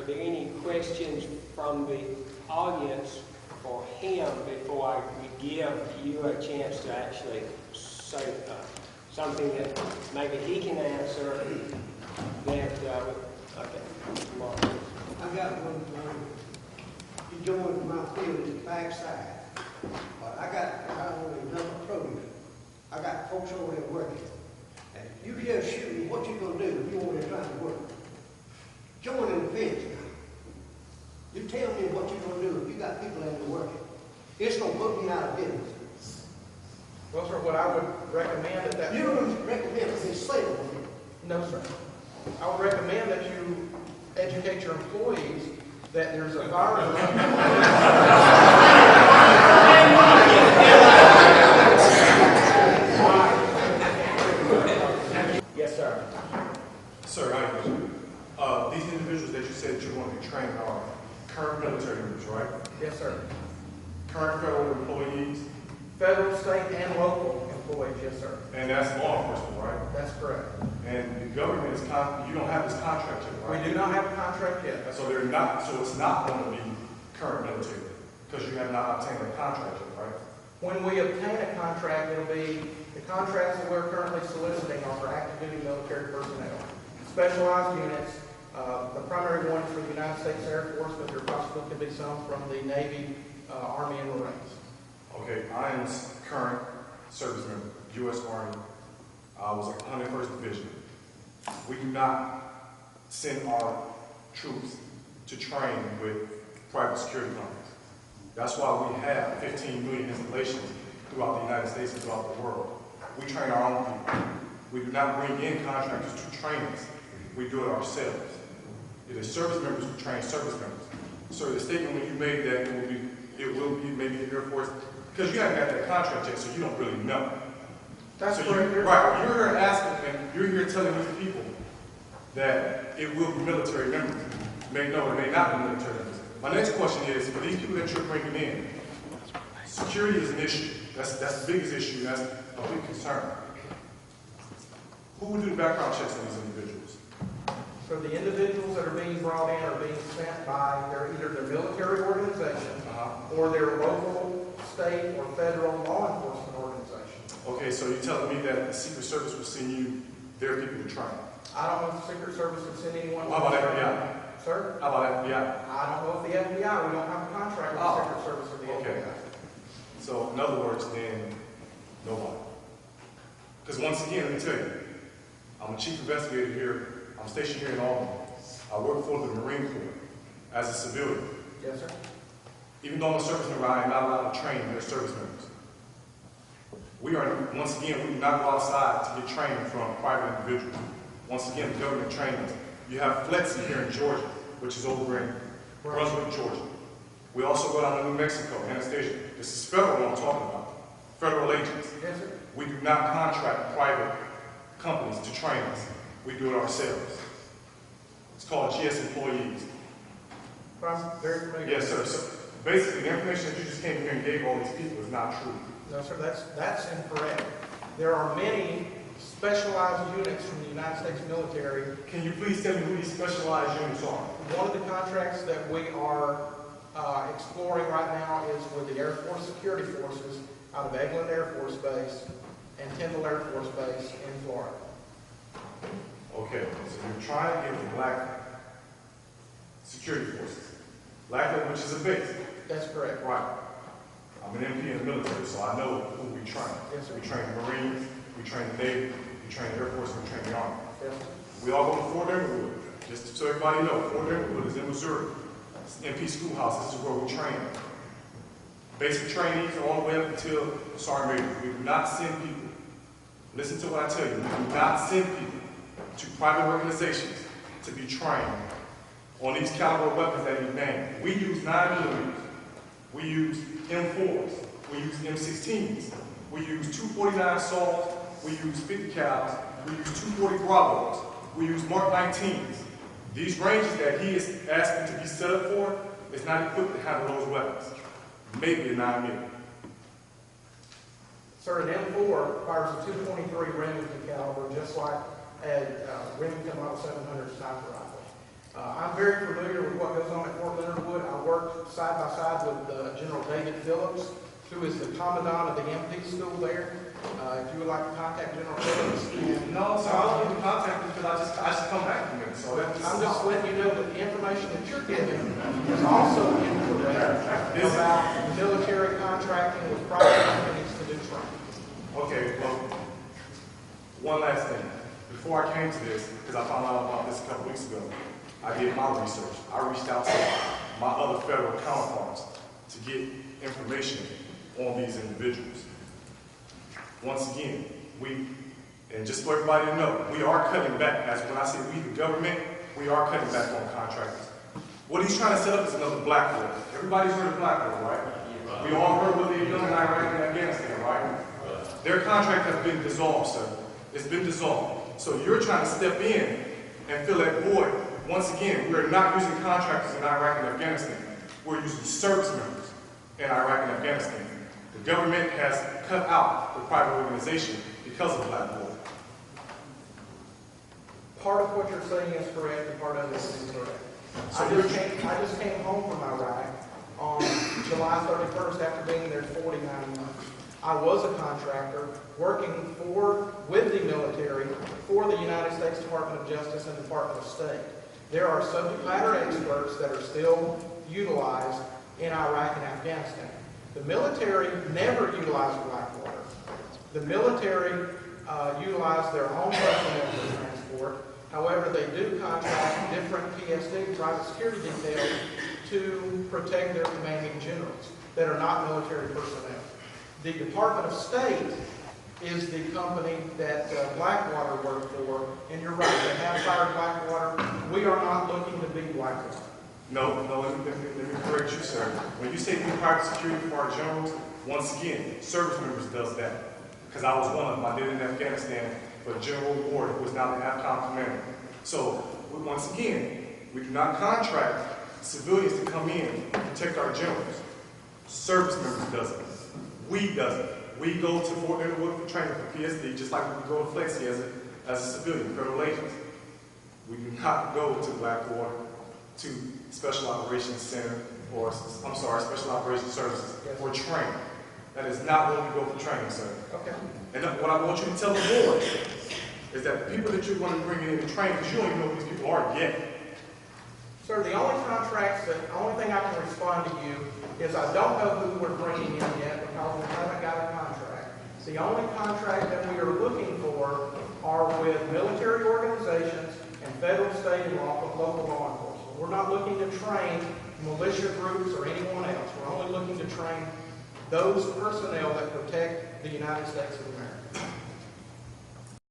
there any questions from the audience for him before we give you a chance to actually say something that maybe he can answer? That okay, Mark. I got one for you. You joined my field at the backside. But I own another program. I got folks over there working. And if you hear shooting, what you gonna do if you over there trying to work? Join in the fence now. You tell me what you gonna do if you got people in there working. It's gonna put me out of business. Well, sir, what I would recommend at that You don't recommend me slavery. No, sir. I would recommend that you educate your employees that there's a virus. Yes, sir. Sir, I have a question. These individuals that you said you want to train are current military members, right? Yes, sir. Current federal employees, Federal, state, and local employees, yes, sir. and that's law enforcement, right? That's correct. And the government is you don't have this contract yet, right? We do not have a contract yet. So they're not. So it's not going to be current military because you have not obtained a contract yet, right? When we obtain a contract, it'll be, the contracts that we're currently soliciting are for active duty military personnel. Specialized units, the primary one is for the United States Air Force, but there possibly could be some from the Navy, Army, and Marines. Okay, I am a current service member, U.S. Army. I was at 101st Division. We do not send our troops to train with private security companies. That's why we have 15 million installations throughout the United States and throughout the world. We train our own people. We do not bring in contractors to train us. We do it ourselves. It is service members who train service members. So the statement when you made that it will be maybe the Air Force, because you haven't got that contract yet, so you don't really know. That's so correct. Right, you're here asking, and you're here telling these people that it will be military members. It may know, it may not be military members. My next question is, for these people that you're bringing in, security is an issue. That's the biggest issue. That's a big concern. Who will do the background checks on these individuals? So the individuals that are being brought in are being sent by either their military organization or their local, state, or federal law enforcement organization. Okay, so you're telling me that the Secret Service will send you their people to train? I don't know if the Secret Service would send anyone. How about FBI? Sir? How about FBI? I don't know if the FBI, we don't have a contract with the Secret Service or the Okay. FBI. So in other words, then, nobody. Because once again, let me tell you, I'm a chief investigator here. I'm stationed here in Albany. I work for the Marine Corps as a civilian. Yes, sir. Even though I'm a service member, I am not allowed to train their service members. Once again, we do not go outside to get training from private individuals. Once again, the government trains. You have Flexi here in Georgia, which is over in Brunswick, Georgia. We also go down to New Mexico, Anastasia. This is federal what I'm talking about. Federal agents. Yes, sir. We do not contract private companies to train us. We do it ourselves. It's called GS employees. I'm very familiar. Yes, sir. So basically, the information that you just came here and gave all these people is not true. No, sir, that's incorrect. There are many specialized units from the United States military. Can you please tell me who these specialized units are? One of the contracts that we are exploring right now is with the Air Force Security Forces out of Eglin Air Force Base and Tyndall Air Force Base in Florida. Okay, so you're trying to get the black security forces. Black, which is a base. That's correct. Right. I'm an MP in the military, so I know who we train. Yes, sir. We train the Marines, we train the Navy, we train the Air Force, and we train the Army. Yes, sir. We all go to Fort Leonard. Just so everybody knows, Fort Leonard is in Missouri. It's MP Schoolhouse. This is where we train. Basic trainees all the way up until Sergeant Major. We do not send people. Listen to what I tell you. We do not send people to private organizations to be trained on these caliber weapons that you named. We use 9mm. We use M4s. We use M16s. We use 249 Saws. We use 50 cals. We use 240 Bravos. We use Mark 19s. These ranges that he is asking to be set up for is not equipped to handle those weapons. Maybe a 9mm. Sir, an M4 fires a 223 Remington caliber, just like a Remington Model 700 sniper rifle. I'm very familiar with what work side by side with General David Phillips, who is the commandant of the MP school there. If you would like to contact General Phillips. And, No, so I don't need to contact you because I just come back from it. So that's I'm just letting you know that the information that you're giving is also incorrect about military contracting with private companies to do training. okay. Well, one last thing. Before I came to this, because I found out about this a couple weeks ago, I did my research. I reached out to my other federal counterparts to get information on these individuals. Once again, and just for everybody to know, we are cutting back. As when I say we, the government, we are cutting back on contractors. What he's trying to set up is another Blackboard. Everybody's heard of Blackboard, right? We all heard what they've done in Iraq and Afghanistan, right? Their contract has been dissolved, sir. It's been dissolved. So you're trying to step in and fill that void. Once again, we're not using contractors in Iraq and Afghanistan. We're using service members in Iraq and Afghanistan. The government has cut out the private organization because of Blackboard. Part of what you're saying is correct, and part of it is incorrect. I just came home from Iraq on July 31st after being there 49 months. I was a contractor working with the military for the United States Department of Justice and Department of State. There are subject matter experts that are still utilized in Iraq and Afghanistan. The military never utilized Blackwater. The military utilized their own personnel for transport. However, they do contract different PSD, private security details, to protect their commanding generals that are not military personnel. The Department of State is the company that Blackwater worked for, and you're right, they have hired Blackwater. We are not looking to be Blackwater. No, let me correct you, sir. When you say do private security for our generals, once again, service members does that. Because I was one of them. I did it in Afghanistan for General Ward, who is now the AFCON commander. So, once again, we do not contract civilians to come in and protect our generals. Service members does it. We does it. We go to Fort Leonard for training for PSD, just like we go to Flexi as a civilian, federal agents. We do not go to Blackwater, to Special Operations Center, or, Special Operations Services for training. That is not what we go for training, sir. Okay. And what I want you to tell the board is that the people that you're going to bring in to train, because you don't even know who these people are yet. Sir, the only thing I can respond to you is I don't know who we're bringing in yet because we haven't got a contract. The only contract that we are looking for are with military organizations and federal, state, and local law enforcement. We're not looking to train militia groups or anyone else. We're only looking to train those personnel that protect the United States of America.